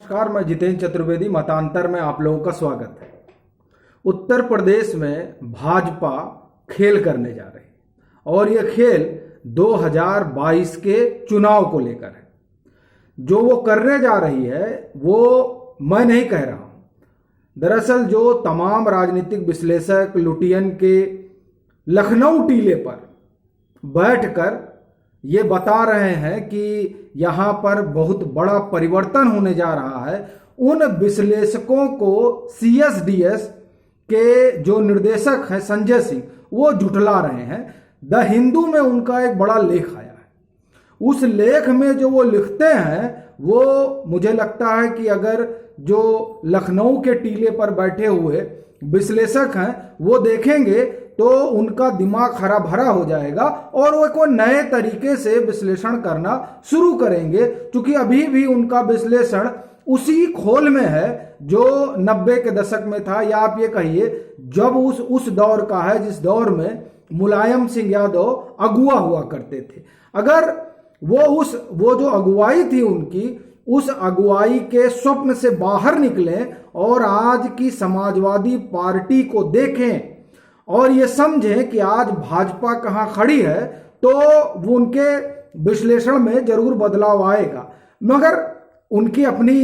नमस्कार, मैं जितेंद्र चतुर्वेदी। मतांतर में आप लोगों का स्वागत है। उत्तर प्रदेश में भाजपा खेल करने जा रही है और यह खेल 2022 के चुनाव को लेकर है। जो वो करने जा रही है वो मैं नहीं कह रहा हूं। दरअसल जो तमाम राजनीतिक विश्लेषक लुटियन के लखनऊ टीले पर बैठकर ये बता रहे हैं कि यहाँ पर बहुत बड़ा परिवर्तन होने जा रहा है, उन विश्लेषकों को सीएसडीएस के जो निर्देशक हैं संजय सिंह वो झुठला रहे हैं। द हिंदू में उनका एक बड़ा लेख आया है। उस लेख में जो वो लिखते हैं वो मुझे लगता है कि अगर जो लखनऊ के टीले पर बैठे हुए विश्लेषक हैं वो देखेंगे तो उनका दिमाग हरा भरा हो जाएगा और वो कोई नए तरीके से विश्लेषण करना शुरू करेंगे, क्योंकि अभी भी उनका विश्लेषण उसी खोल में है जो 90 के दशक में था, या आप ये कहिए जब उस दौर का है जिस दौर में मुलायम सिंह यादव अगुवा हुआ करते थे। अगर वो जो अगुवाई थी उनकी, उस अगुवाई के स्वप्न से बाहर निकलें और आज की समाजवादी पार्टी को देखें और ये समझें कि आज भाजपा कहां खड़ी है, तो वो उनके विश्लेषण में जरूर बदलाव आएगा। मगर उनकी अपनी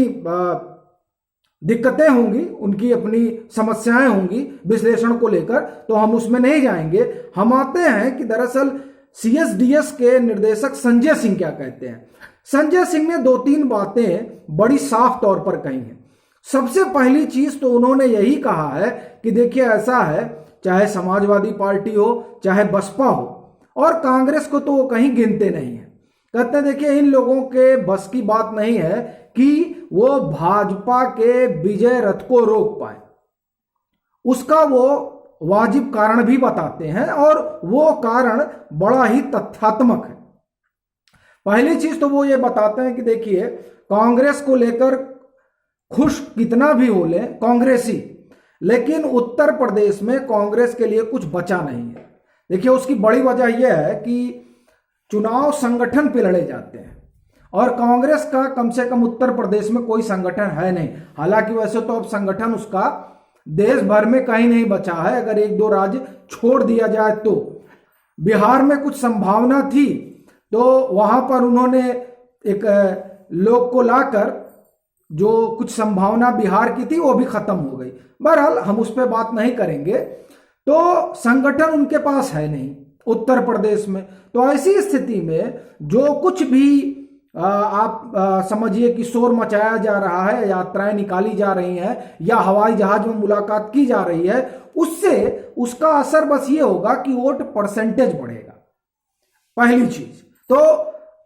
दिक्कतें होंगी, उनकी अपनी समस्याएं होंगी विश्लेषण को लेकर, तो हम उसमें नहीं जाएंगे। हम आते हैं कि दरअसल सीएसडीएस के निर्देशक संजय सिंह क्या कहते हैं। संजय सिंह ने 2-3 बातें बड़ी साफ तौर पर कही हैं। सबसे पहली चीज तो उन्होंने यही कहा है कि देखिए ऐसा है, चाहे समाजवादी पार्टी हो चाहे बसपा हो, और कांग्रेस को तो वो कहीं गिनते नहीं है। कहते हैं देखिए इन लोगों के बस की बात नहीं है कि वो भाजपा के विजय रथ को रोक पाए। उसका वो वाजिब कारण भी बताते हैं और वो कारण बड़ा ही तथ्यात्मक है। पहली चीज तो वो ये बताते हैं कि देखिए कांग्रेस को लेकर खुश कितना भी हो ले कांग्रेसी, लेकिन उत्तर प्रदेश में कांग्रेस के लिए कुछ बचा नहीं है। देखिए उसकी बड़ी वजह यह है कि चुनाव संगठन पे लड़े जाते हैं और कांग्रेस का कम से कम उत्तर प्रदेश में कोई संगठन है नहीं। हालांकि वैसे तो अब संगठन उसका देश भर में कहीं नहीं बचा है, अगर 1-2 राज्य छोड़ दिया जाए तो। बिहार में कुछ संभावना थी तो वहां पर उन्होंने एक लोग को लाकर जो कुछ संभावना बिहार की थी वो भी खत्म हो गई। बहरहाल हम उस पर बात नहीं करेंगे। तो संगठन उनके पास है नहीं उत्तर प्रदेश में। तो ऐसी स्थिति में जो कुछ भी आप समझिए कि शोर मचाया जा रहा है, यात्राएं निकाली जा रही हैं या हवाई जहाज में मुलाकात की जा रही है, उससे उसका असर बस ये होगा कि वोट परसेंटेज बढ़ेगा, पहली चीज। तो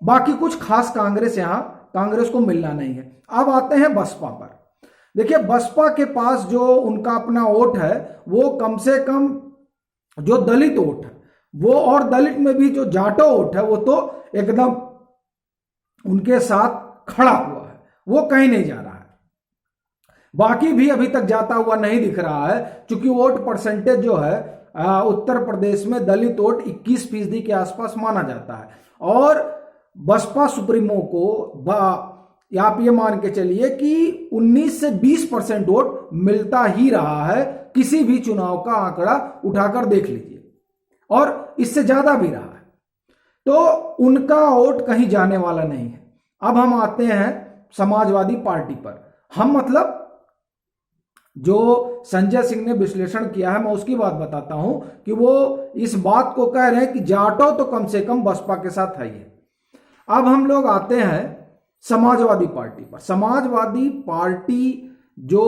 बाकी कुछ खास कांग्रेस को मिलना नहीं है। अब आते हैं बसपा पर। देखिए बसपा के पास जो उनका अपना वोट है वो कम से कम जो दलित वोट है वो, और दलित में भी जो जाटो वोट है वो तो एकदम उनके साथ खड़ा हुआ है, वो कहीं नहीं जा रहा है। बाकी भी अभी तक जाता हुआ नहीं दिख रहा है, क्योंकि वोट परसेंटेज जो है उत्तर प्रदेश में दलित वोट 21% के आसपास माना जाता है। और बसपा सुप्रीमो को आप ये मान के चलिए कि 19 से 20% वोट मिलता ही रहा है। किसी भी चुनाव का आंकड़ा उठाकर देख लीजिए, और इससे ज्यादा भी रहा है। तो उनका वोट कहीं जाने वाला नहीं है। अब हम आते हैं समाजवादी पार्टी पर। हम मतलब जो संजय सिंह ने विश्लेषण किया है मैं उसकी बात बताता हूं कि वो इस बात को कह रहे हैं कि जाटो तो कम से कम बसपा के साथ है। अब हम लोग आते हैं समाजवादी पार्टी पर। समाजवादी पार्टी जो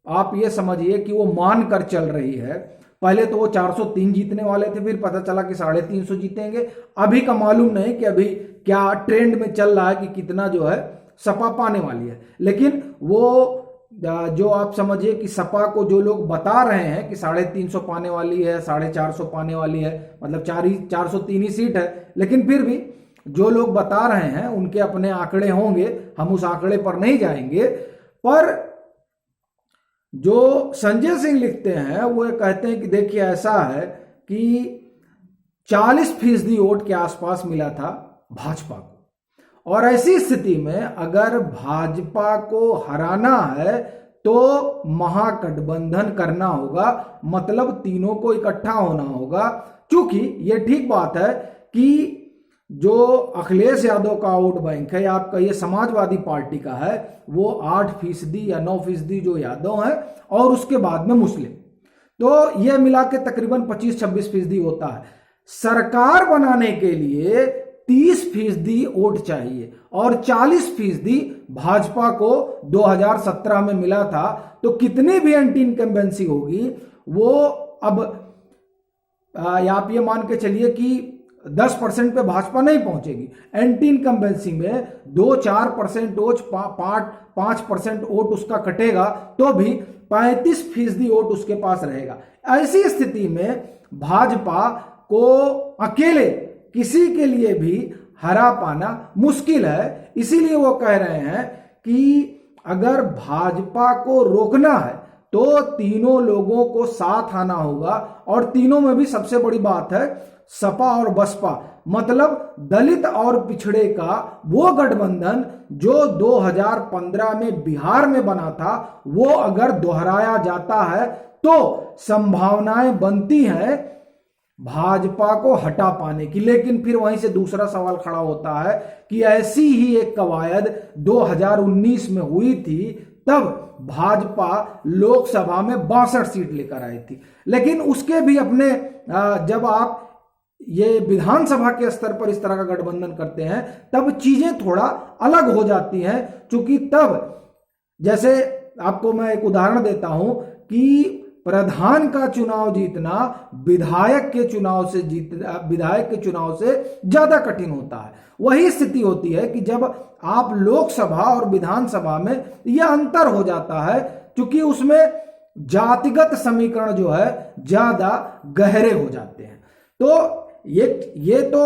आप ये समझिए कि वो मान कर चल रही है। पहले तो वो 403 जीतने वाले थे, फिर पता चला कि 350 जीतेंगे। अभी का मालूम नहीं कि अभी क्या ट्रेंड में चल रहा है कि कितना जो है सपा पाने वाली है। लेकिन वो जो आप समझिए कि सपा को जो लोग बता रहे हैं कि 350 पाने वाली है, 450 पाने वाली है, मतलब 403 ही सीट है, लेकिन फिर भी जो लोग बता रहे हैं उनके अपने आंकड़े होंगे, हम उस आंकड़े पर नहीं जाएंगे। पर जो संजय सिंह लिखते हैं वो कहते हैं कि देखिए ऐसा है कि 40% वोट के आसपास मिला था भाजपा को, और ऐसी स्थिति में अगर भाजपा को हराना है तो महागठबंधन करना होगा, मतलब तीनों को इकट्ठा होना होगा। क्योंकि ये ठीक बात है कि जो अखिलेश यादव का वोट बैंक है, आपका ये समाजवादी पार्टी का है, वो 8% या 9% जो यादव है और उसके बाद में मुस्लिम, तो ये मिला के तकरीबन 25-26% होता है। सरकार बनाने के लिए 30% वोट चाहिए और 40% भाजपा को 2017 में मिला था। तो कितनी भी एंटी इनकम्बेंसी होगी वो अब आप ये मान के चलिए कि 10% पे भाजपा नहीं पहुंचेगी। एंटी इनकम्बेंसी में 2-4% वोट, 5% वोट उसका कटेगा तो भी 35% वोट उसके पास रहेगा। ऐसी स्थिति में भाजपा को अकेले किसी के लिए भी हरा पाना मुश्किल है। इसीलिए वो कह रहे हैं कि अगर भाजपा को रोकना है तो तीनों लोगों को साथ आना होगा। और तीनों में भी सबसे बड़ी बात है सपा और बसपा, मतलब दलित और पिछड़े का वो गठबंधन जो 2015 में बिहार में बना था, वो अगर दोहराया जाता है तो संभावनाएं बनती हैं भाजपा को हटा पाने की। लेकिन फिर वहीं से दूसरा सवाल खड़ा होता है कि ऐसी ही एक कवायद 2019 में हुई थी, तब भाजपा लोकसभा में 62 सीट लेकर आई थी। लेकिन उसके भी अपने जब आप ये विधानसभा के स्तर पर इस तरह का गठबंधन करते हैं तब चीजें थोड़ा अलग हो जाती हैं। क्योंकि तब, जैसे आपको मैं एक उदाहरण देता हूं कि प्रधान का चुनाव जीतना विधायक के चुनाव से ज्यादा कठिन होता है। वही स्थिति होती है कि जब आप लोकसभा और विधानसभा में यह अंतर हो जाता है, क्योंकि उसमें जातिगत समीकरण जो है ज्यादा गहरे हो जाते हैं। तो ये तो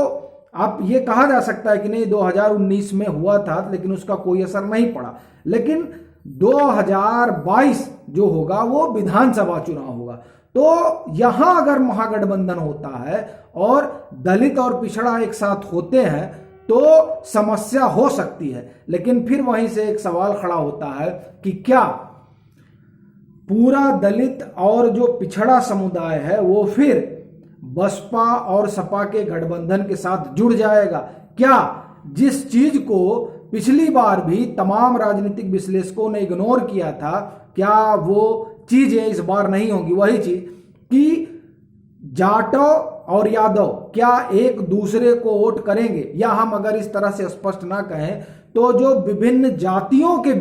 आप ये कहा जा सकता है कि नहीं 2019 में हुआ था लेकिन उसका कोई असर नहीं पड़ा। लेकिन 2022 जो होगा वो विधानसभा चुनाव होगा, तो यहां अगर महागठबंधन होता है और दलित और पिछड़ा एक साथ होते हैं तो समस्या हो सकती है। लेकिन फिर वहीं से एक सवाल खड़ा होता है कि क्या पूरा दलित और जो पिछड़ा समुदाय है वो फिर बसपा और सपा के गठबंधन के साथ जुड़ जाएगा? क्या जिस चीज को पिछली बार भी तमाम राजनीतिक विश्लेषकों ने इग्नोर किया था, क्या वो चीजें इस बार नहीं होगी? वही चीज कि जाटव और यादव क्या एक दूसरे को वोट करेंगे, या हम अगर इस तरह से स्पष्ट ना कहें तो जो विभिन्न जातियों के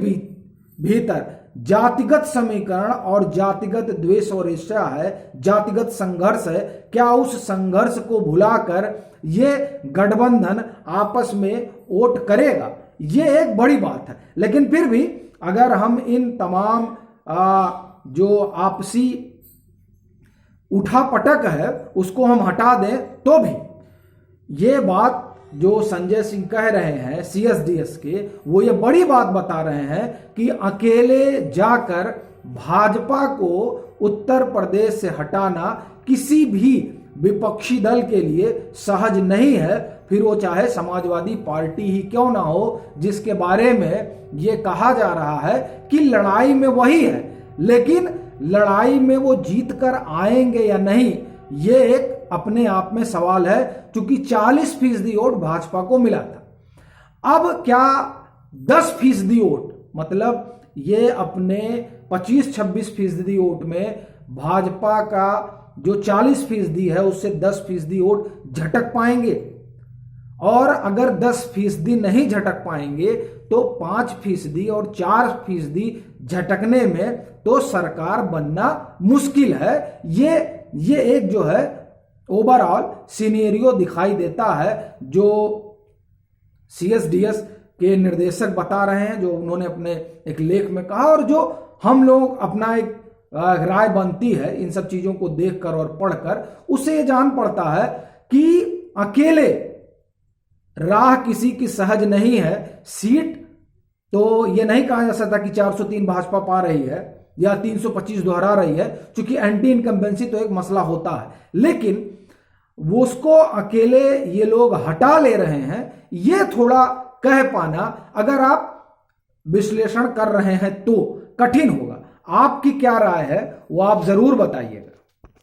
भीतर जातिगत समीकरण और जातिगत द्वेष और ईर्ष्या है, जातिगत संघर्ष है, क्या उस संघर्ष को भुलाकर ये गठबंधन आपस में वोट करेगा? ये एक बड़ी बात है। लेकिन फिर भी अगर हम इन तमाम जो आपसी उठापटक है उसको हम हटा दें तो भी ये बात जो संजय सिंह कह रहे हैं CSDS के, वो ये बड़ी बात बता रहे हैं कि अकेले जाकर भाजपा को उत्तर प्रदेश से हटाना किसी भी विपक्षी दल के लिए सहज नहीं है, फिर वो चाहे समाजवादी पार्टी ही क्यों ना हो, जिसके बारे में ये कहा जा रहा है कि लड़ाई में वही है। लेकिन लड़ाई में वो जीत कर आएंगे या नहीं, ये एक अपने आप में सवाल है, क्योंकि 40% वोट भाजपा को मिला था। अब क्या 10% वोट, मतलब ये अपने 25-26% वोट में भाजपा का जो 40% है उससे 10% वोट झटक पाएंगे? और अगर 10% नहीं झटक पाएंगे तो 5% और 4% झटकने में तो सरकार बनना मुश्किल है। ये एक जो है ओवरऑल सिनेरियो दिखाई देता है जो CSDS के निर्देशक बता रहे हैं, जो उन्होंने अपने एक लेख में कहा, और जो हम लोग अपना एक राय बनती है इन सब चीजों को देखकर और पढ़कर, उससे ये जान पड़ता है कि अकेले राह किसी की सहज नहीं है। सीट तो ये नहीं कहा जा सकता कि 403 भाजपा पा रही है या 325 दोहरा रही है, क्योंकि एंटी इनकम्बेंसी तो एक मसला होता है। लेकिन वो उसको अकेले ये लोग हटा ले रहे हैं, ये थोड़ा कह पाना, अगर आप विश्लेषण कर रहे हैं तो कठिन होगा। आपकी क्या राय है वो आप जरूर बताइएगा।